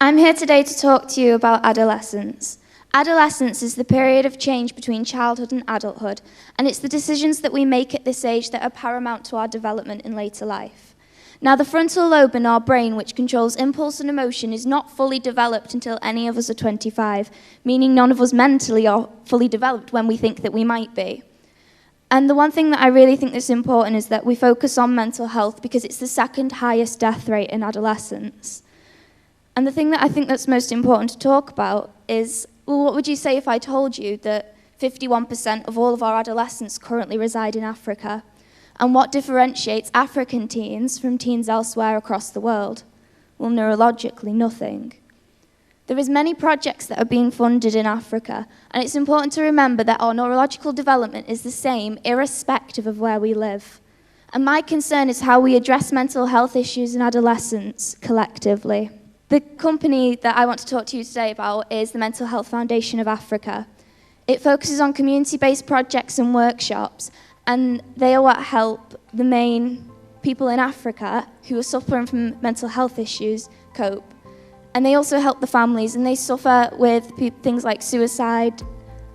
I'm here today to talk to you about adolescence. Adolescence is the period of change between childhood and adulthood, and it's the decisions that we make at this age that are paramount to our development in later life. Now, the frontal lobe in our brain, which controls impulse and emotion, is not fully developed until any of us are 25, meaning none of us mentally are fully developed when we think that we might be. And the one thing that I really think is important is that we focus on mental health because it's the second highest death rate in adolescence. And the thing that I think that's most important to talk about is, well, what would you say if I told you that 51% of all of our adolescents currently reside in Africa? And what differentiates African teens from teens elsewhere across the world? Well, neurologically, nothing. There is many projects that are being funded in Africa, and it's important to remember that our neurological development is the same irrespective of where we live. And my concern is how we address mental health issues in adolescence collectively. The company that I want to talk to you today about is the Mental Health Foundation of Africa. It focuses on community-based projects and workshops, and they are what help the main people in Africa who are suffering from mental health issues cope. And they also help the families, and they suffer with things like suicide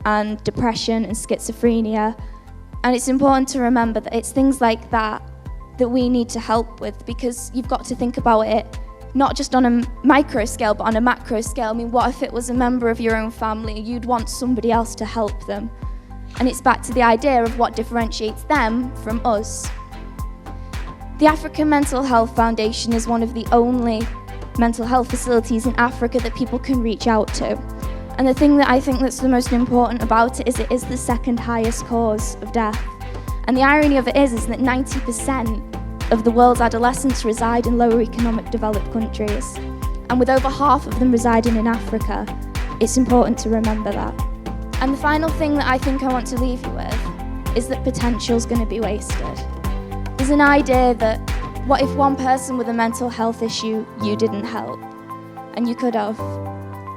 and depression and schizophrenia. And it's important to remember that it's things like that that we need to help with, because you've got to think about it not just on a micro scale, but on a macro scale. I mean, what if it was a member of your own family? You'd want somebody else to help them. And it's back to the idea of what differentiates them from us. The African Mental Health Foundation is one of the only mental health facilities in Africa that people can reach out to. And the thing that I think that's the most important about it is the second highest cause of death. And the irony of it is that 90% of the world's adolescents reside in lower economic developed countries. And with over half of them residing in Africa, it's important to remember that. And the final thing that I think I want to leave you with is that potential's going to be wasted. There's an idea that what if one person with a mental health issue you didn't help? And you could have.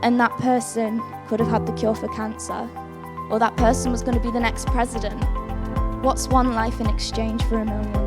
And that person could have had the cure for cancer. Or that person was going to be the next president. What's one life in exchange for 1 million